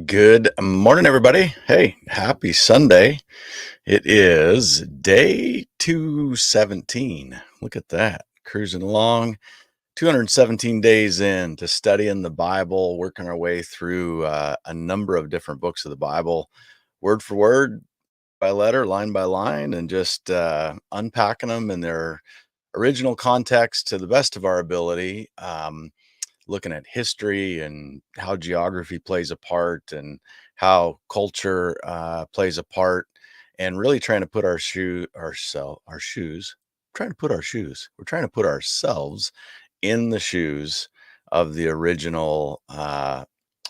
Good morning, everybody. Hey, happy Sunday. It is day 217. Look at that. Cruising along. 217 days in to studying the Bible, working our way through a number of different books of the Bible, word for word, by letter, line by line, and just unpacking them in their original context to the best of our ability. Looking at history and how geography plays a part and how culture plays a part, and really trying to put our shoes trying to put our shoes we're trying to put ourselves in the shoes of the original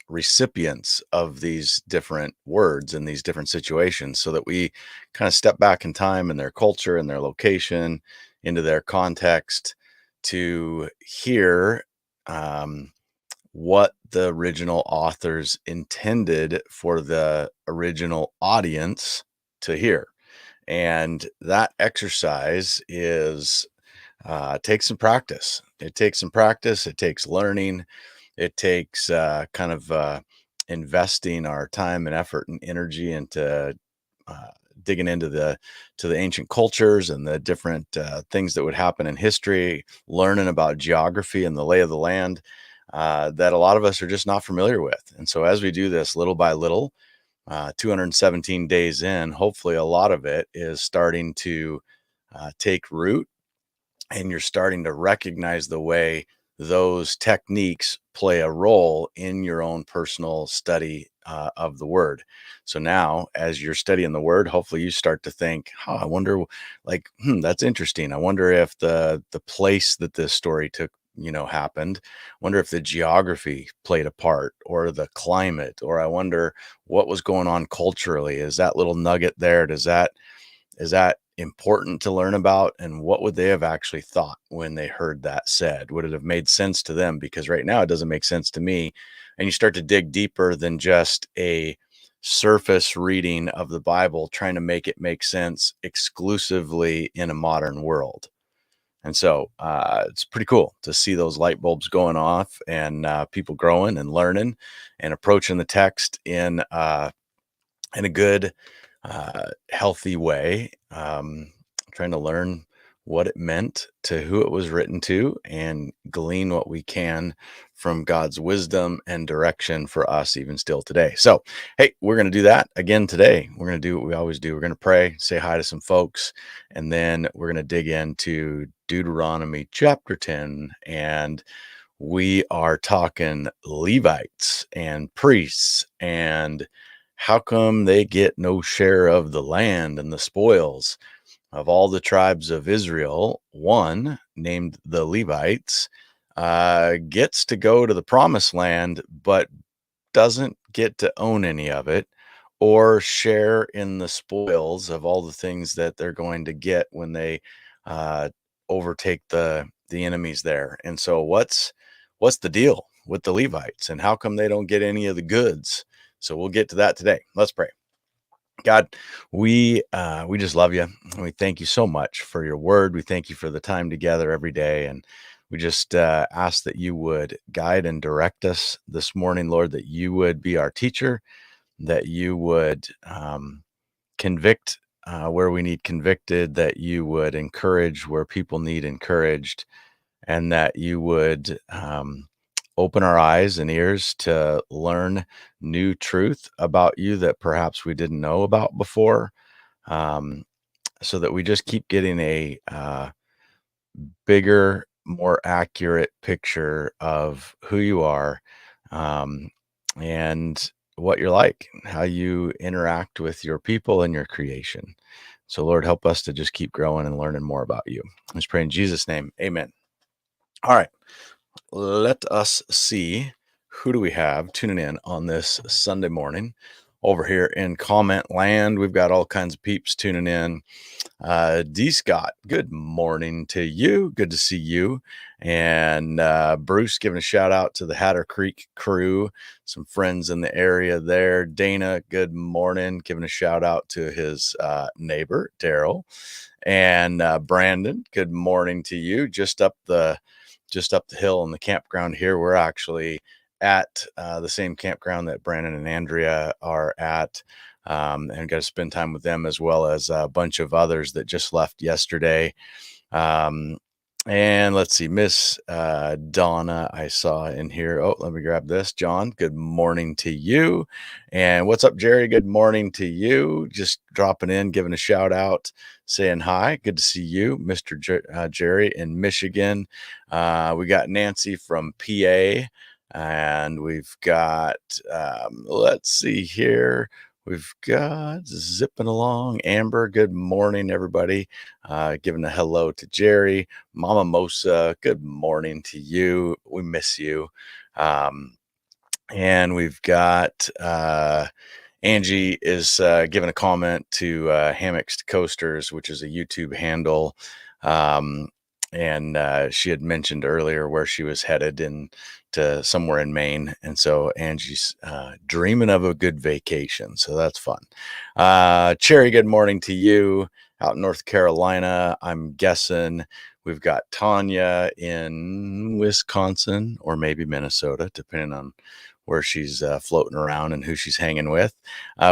recipients of these different words and these different situations, so that we kind of step back in time and their culture and their location into their context to hear um, what the original authors intended for the original audience to hear. And that exercise is takes some practice. It takes some practice. It takes learning. It takes investing our time and effort and energy into uh, digging into the ancient cultures and the different things that would happen in history, learning about geography and the lay of the land that a lot of us are just not familiar with. And so as we do this little by little, 217 days in, hopefully a lot of it is starting to take root, and you're starting to recognize the way those techniques play a role in your own personal study of the word. So now, as you're studying the word, hopefully you start to think, "Oh, I wonder, that's interesting. I wonder if the place that this story took, happened. Wonder if the geography played a part, or the climate, or I wonder what was going on culturally. Is that little nugget there? Is that important to learn about? And what would they have actually thought when they heard that said? Would it have made sense to them? Because right now it doesn't make sense to me." And you start to dig deeper than just a surface reading of the Bible, trying to make it make sense exclusively in a modern world. And so it's pretty cool to see those light bulbs going off, and people growing and learning and approaching the text in a good, healthy way, trying to learn what it meant, to who it was written to, and glean what we can from God's wisdom and direction for us, even still today. So, hey, we're going to do that again today. We're going to do what we always do. We're going to pray, say hi to some folks, and then we're going to dig into Deuteronomy chapter 10. And we are talking Levites and priests, and how come they get no share of the land and the spoils of all the tribes of Israel? One, named the Levites, gets to go to the promised land, but doesn't get to own any of it or share in the spoils of all the things that they're going to get when they uh, overtake the enemies there. And so, what's the deal with the Levites, and how come they don't get any of the goods? So we'll get to that today. Let's pray. God, we just love you, and we thank you so much for your word. We thank you for the time together every day, and we just ask that you would guide and direct us this morning, Lord. That you would be our teacher, that you would convict where we need convicted, that you would encourage where people need encouraged, and that you would open our eyes and ears to learn new truth about you that perhaps we didn't know about before, um, so that we just keep getting a bigger, more accurate picture of who you are, um, and what you're like, how you interact with your people and your creation. So, Lord, help us to just keep growing and learning more about you. Let's pray in Jesus' name. Amen. All right. Let us see, who do we have tuning in on this Sunday morning over here in comment land. We've got all kinds of peeps tuning in. D Scott, good morning to you. Good to see you. And Bruce, giving a shout out to the Hatter Creek crew, some friends in the area there. Dana, good morning, giving a shout out to his neighbor Daryl. And Brandon, good morning to you. Just up the hill in the campground here, we're actually at the same campground that Brandon and Andrea are at, and got to spend time with them as well as a bunch of others that just left yesterday. Um, and let's see, Miss Donna, I saw in here. Oh, let me grab this. John, good morning to you. And what's up, Jerry? Good morning to you. Just dropping in, giving a shout out, saying hi. Good to see you, Mr. Jerry in Michigan. We got Nancy from PA, and we've got, let's see here. We've got zipping along. Amber, good morning, everybody. Giving a hello to Jerry. Mama Mosa, good morning to you. We miss you. Um, and we've got Angie is giving a comment to Hammocks to Coasters, which is a YouTube handle. And she had mentioned earlier where she was headed to somewhere in Maine. And so Angie's dreaming of a good vacation. So that's fun. Cherry, good morning to you out in North Carolina. I'm guessing we've got Tanya in Wisconsin or maybe Minnesota, depending on where she's floating around and who she's hanging with.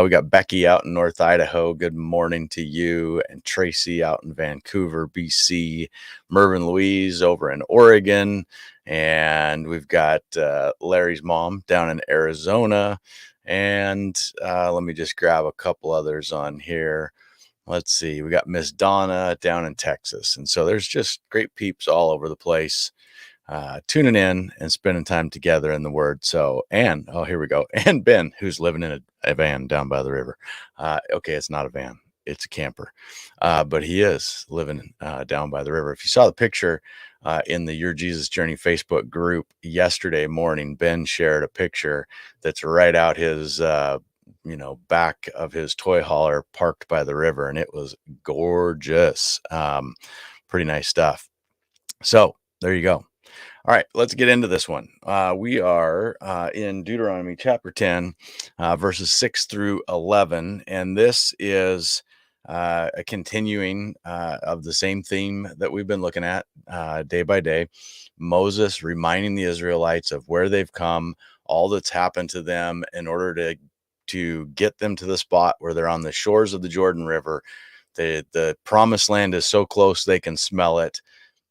We got Becky out in North Idaho. Good morning to you. And Tracy out in Vancouver, BC. Mervyn Louise over in Oregon. And we've got Larry's mom down in Arizona. And let me just grab a couple others on here. Let's see. We got Miss Donna down in Texas. And so there's just great peeps all over the place. Tuning in and spending time together in the Word. So, and here we go. And Ben, who's living in a van down by the river. Okay, it's not a van, it's a camper, but he is living down by the river. If you saw the picture in the Your Jesus Journey Facebook group yesterday morning, Ben shared a picture that's right out his back of his toy hauler parked by the river, and it was gorgeous. Pretty nice stuff. So there you go. All right, let's get into this one. We are in Deuteronomy chapter 10, verses 6 through 11. And this is a continuing of the same theme that we've been looking at day by day. Moses reminding the Israelites of where they've come, all that's happened to them in order to get them to the spot where they're on the shores of the Jordan River. The promised land is so close they can smell it.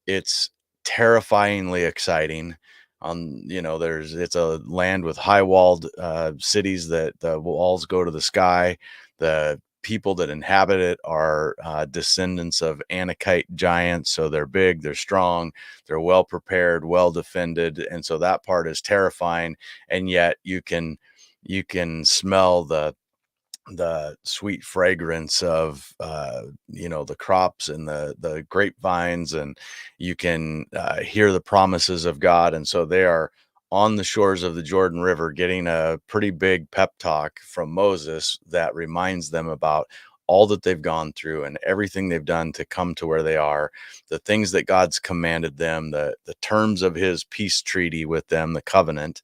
It's terrifyingly exciting. It's a land with high walled cities that the walls go to the sky. The people that inhabit it are descendants of Anakite giants, so they're big, they're strong, they're well prepared, well defended, and so that part is terrifying. And yet you can smell the sweet fragrance of the crops and the grapevines, and you can hear the promises of God. And so they are on the shores of the Jordan River getting a pretty big pep talk from Moses that reminds them about all that they've gone through and everything they've done to come to where they are, the things that God's commanded them, the terms of his peace treaty with them, the covenant.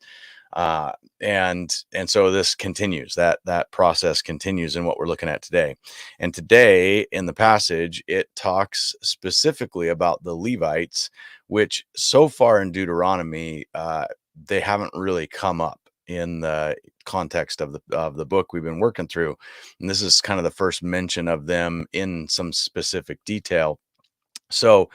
And so this continues, that process continues in what we're looking at today. And today in the passage, it talks specifically about the Levites, which so far in Deuteronomy, they haven't really come up in the context of the book we've been working through. And this is kind of the first mention of them in some specific detail. So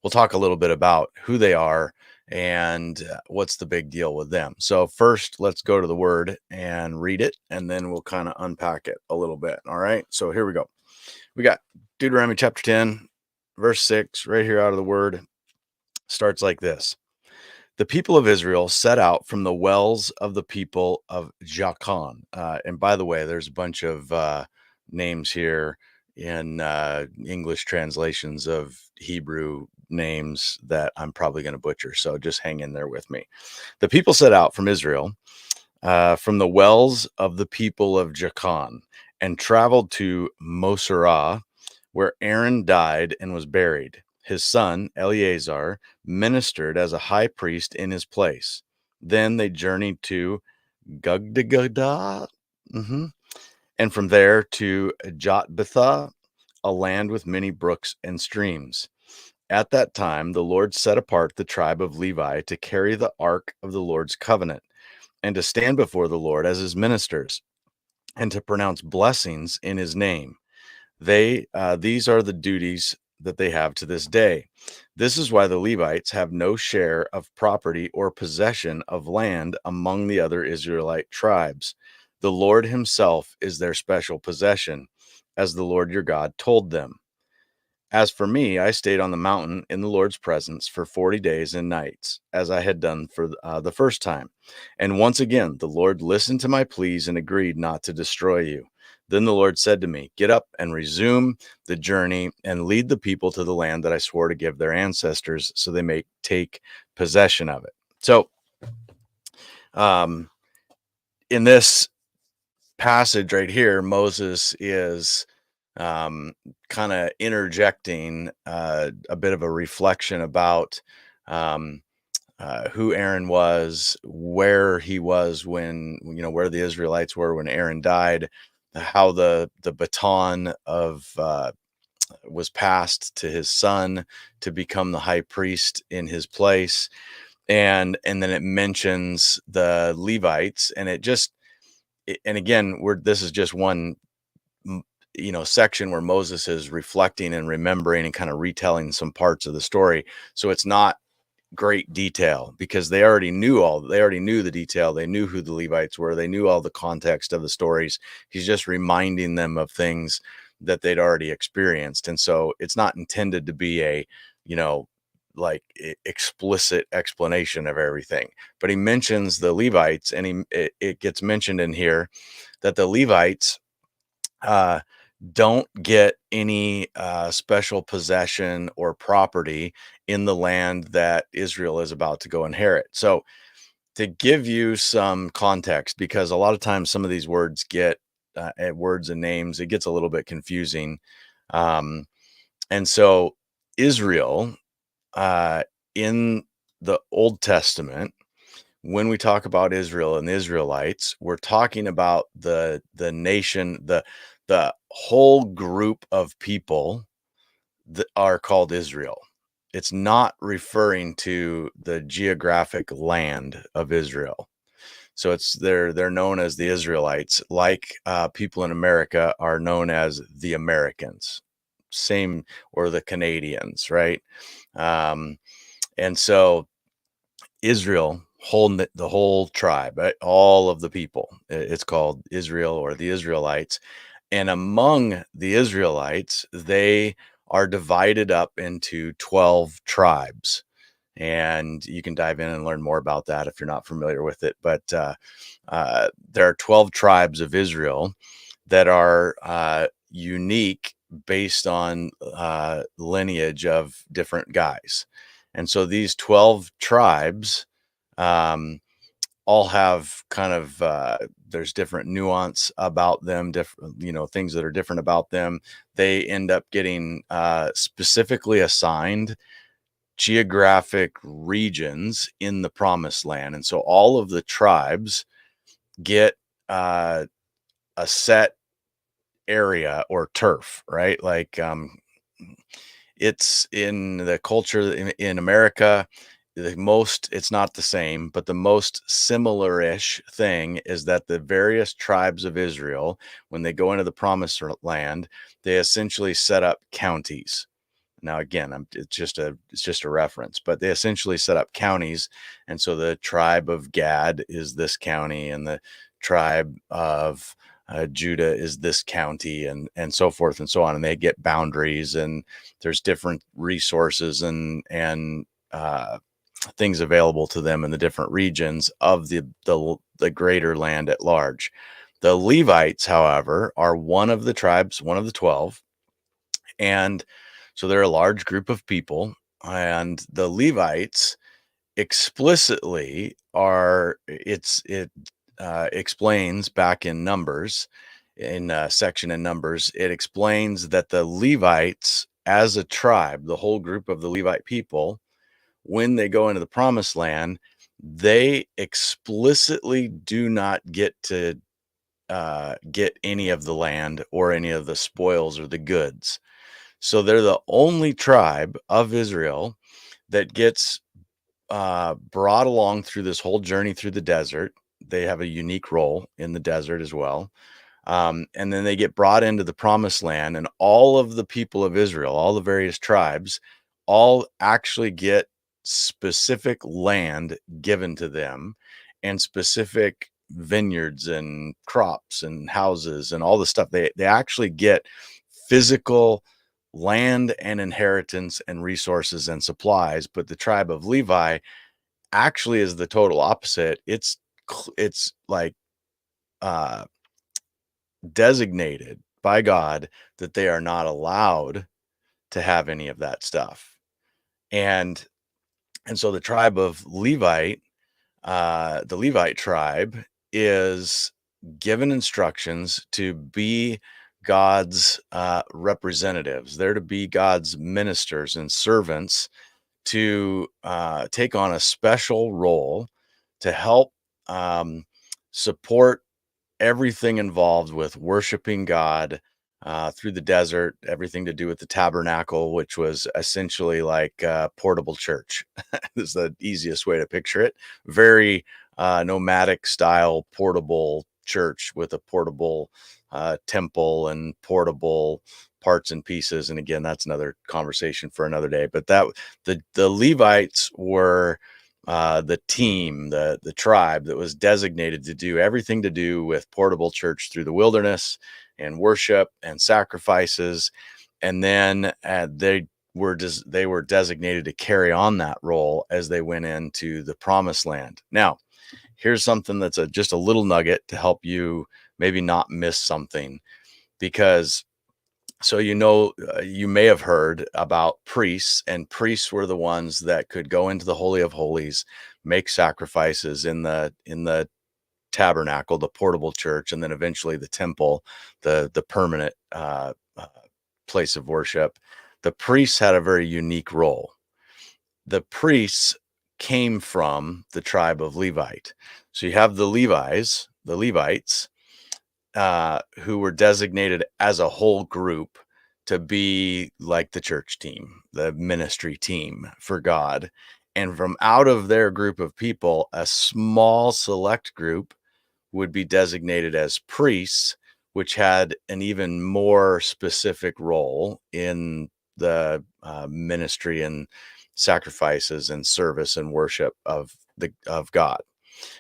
we'll talk a little bit about who they are and what's the big deal with them. So first, let's go to the Word and read it, and then we'll kind of unpack it a little bit. All right. So here we go. We got Deuteronomy chapter 10, verse 6, right here out of the Word. Starts like this. The people of Israel set out from the wells of the people of Jachan. And by the way, there's a bunch of names here in English translations of Hebrew names that I'm probably going to butcher. So just hang in there with me. The people set out from Israel from the wells of the people of Jachan and traveled to Moserah, where Aaron died and was buried. His son, Eleazar, ministered as a high priest in his place. Then they journeyed to Gugdadah, and from there to Jotbatha, a land with many brooks and streams. At that time, the Lord set apart the tribe of Levi to carry the ark of the Lord's covenant. and to stand before the Lord as his ministers, and to pronounce blessings in his name. These are the duties that they have to this day. This is why the Levites have no share of property or possession of land among the other Israelite tribes. The Lord himself is their special possession, as the Lord your God told them. As for me, I stayed on the mountain in the Lord's presence for 40 days and nights, as I had done for the first time. And once again, the Lord listened to my pleas and agreed not to destroy you. Then the Lord said to me, "Get up and resume the journey and lead the people to the land that I swore to give their ancestors so they may take possession of it." So, um, in this passage right here, Moses is kind of interjecting a bit of a reflection about um, who Aaron was, where he was when, where the Israelites were when Aaron died, how the baton of was passed to his son to become the high priest in his place, and then it mentions the Levites, and and again, this is just one section where Moses is reflecting and remembering and kind of retelling some parts of the story. So it's not great detail because they already knew the detail. They knew who the Levites were. They knew all the context of the stories. He's just reminding them of things that they'd already experienced. And so it's not intended to be a, you know, explicit explanation of everything, but he mentions the Levites, and it gets mentioned in here that the Levites uh, don't get any special possession or property in the land that Israel is about to go inherit. So, to give you some context, because a lot of times some of these words words and names, it gets a little bit confusing. Um, and so, Israel uh, in the Old Testament, when we talk about Israel and the Israelites, we're talking about the nation, the whole group of people that are called Israel. It's not referring to the geographic land of Israel. So they're known as the Israelites, like people in America are known as the Americans, same, or the Canadians, right? Um, and so Israel, the whole tribe, right? All of the people. It's called Israel or the Israelites. And among the Israelites, they are divided up into 12 tribes. And you can dive in and learn more about that if you're not familiar with it. But there are 12 tribes of Israel that are unique based on lineage of different guys. And so these 12 tribes um, all have kind of there's different nuance about them, different things that are different about them. They end up getting specifically assigned geographic regions in the promised land, and so all of the tribes get uh, a set area or turf, right? Like it's in the culture in America, it's not the same, but the most similar-ish thing is that the various tribes of Israel, when they go into the promised land, they essentially set up counties. Now, again, it's just a reference, but they essentially set up counties, and so the tribe of Gad is this county, and the tribe of Judah is this county, and so forth and so on, and they get boundaries, and there's different resources and things available to them in the different regions of the greater land at large. The Levites, however, are one of the tribes, one of the 12, and so they're a large group of people, and the Levites explicitly it explains back in Numbers, in section in Numbers, it explains that the Levites as a tribe, the whole group of the Levite people, when they go into the promised land, they explicitly do not get to get any of the land or any of the spoils or the goods. So they're the only tribe of Israel that gets brought along through this whole journey through the desert. They have a unique role in the desert as well. And then they get brought into the promised land, and all of the people of Israel, all the various tribes, all actually get specific land given to them and specific vineyards and crops and houses and all the stuff. They actually get physical land and inheritance and resources and supplies, but the tribe of Levi actually is the total opposite. It's like uh designated by God that they are not allowed to have any of that stuff. And so the tribe of Levite, the Levite tribe is given instructions to be God's representatives. They're to be God's ministers and servants to take on a special role to help support everything involved with worshiping God through the desert, everything to do with the tabernacle, which was essentially like a portable church. This is the easiest way to picture it. Very nomadic style portable church with a portable temple and portable parts and pieces. And again, that's another conversation for another day. But the Levites were the team, the tribe that was designated to do everything to do with portable church through the wilderness and worship and sacrifices. And then they were designated to carry on that role as they went into the promised land. Now, here's something that's just a little nugget to help you maybe not miss something, because you may have heard about priests, and priests were the ones that could go into the Holy of Holies, make sacrifices in the tabernacle, the portable church, and then eventually the temple, the permanent place of worship. The priests had a very unique role. The priests came from the tribe of Levite. So you have the Levites, who were designated as a whole group to be like the church team, the ministry team for God. And from out of their group of people, a small select group would be designated as priests, which had an even more specific role in the ministry and sacrifices and service and worship of God.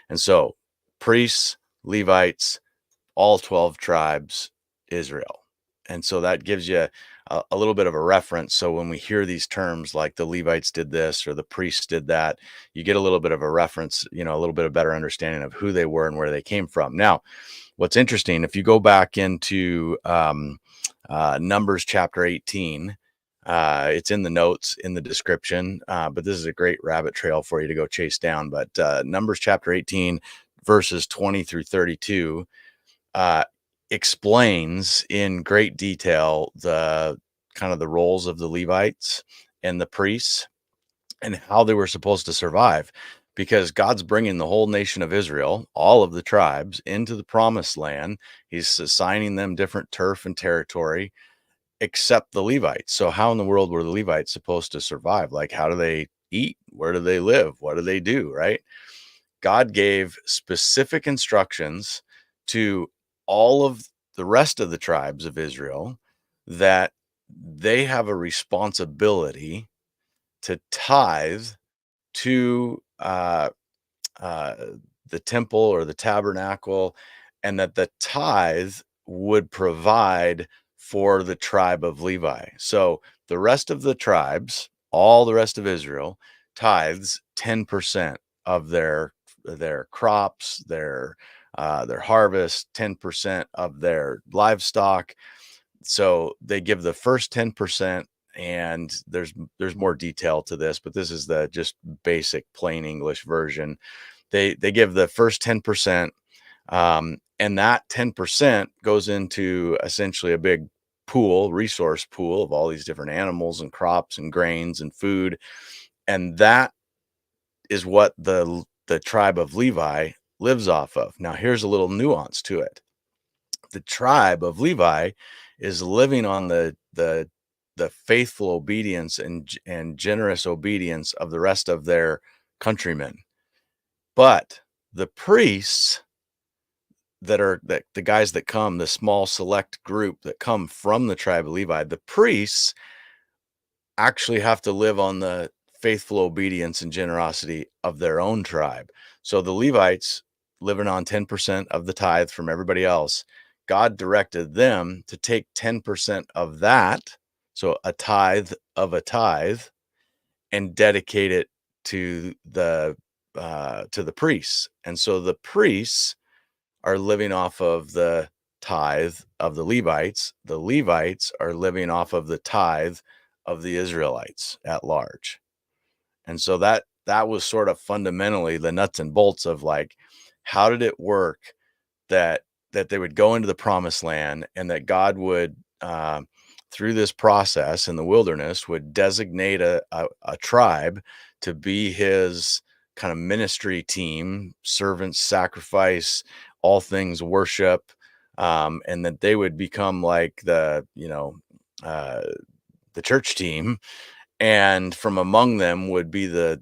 And so priests, Levites, all 12 tribes, Israel. And so that gives you a little bit of a reference. So when we hear these terms like the Levites did this or the priests did that, you get a little bit of a reference, a little bit of better understanding of who they were and where they came from. Now, what's interesting, if you go back into Numbers chapter 18, it's in the notes in the description, but this is a great rabbit trail for you to go chase down. But Numbers chapter 18, verses 20 through 32, explains in great detail the kind of the roles of the Levites and the priests and how they were supposed to survive, because God's bringing the whole nation of Israel, all of the tribes, into the promised land. He's assigning them different turf and territory, except the Levites. So how in the world were the Levites supposed to survive? Like, how do they eat? Where do they live? What do they do? Right? God gave specific instructions to all of the rest of the tribes of Israel that they have a responsibility to tithe to uh, the temple or the tabernacle, and that the tithe would provide for the tribe of Levi. So the rest of the tribes, all the rest of Israel, tithes 10% of their crops, their harvest, 10% of their livestock. So they give the first 10%, and there's more detail to this, but this is the just basic plain English version. They give the first 10%, and that 10% goes into essentially a big resource pool of all these different animals and crops and grains and food. And that is what the tribe of Levi lives off of. Now, here's a little nuance to it. The tribe of Levi is living on the faithful obedience and generous obedience of the rest of their countrymen. But The priests that the guys that come, the small select group that come from the tribe of Levi, the priests actually have to live on the faithful obedience and generosity of their own tribe. So the Levites living on 10% of the tithe from everybody else, God directed them to take 10% of that, so a tithe of a tithe, and dedicate it to the priests. And so the priests are living off of the tithe of the Levites. The Levites are living off of the tithe of the Israelites at large. And so that was sort of fundamentally the nuts and bolts of like, how did it work that they would go into the promised land, and that God would through this process in the wilderness would designate a tribe to be his kind of ministry team, servants, sacrifice, all things worship, and that they would become like uh, the church team, and from among them would be the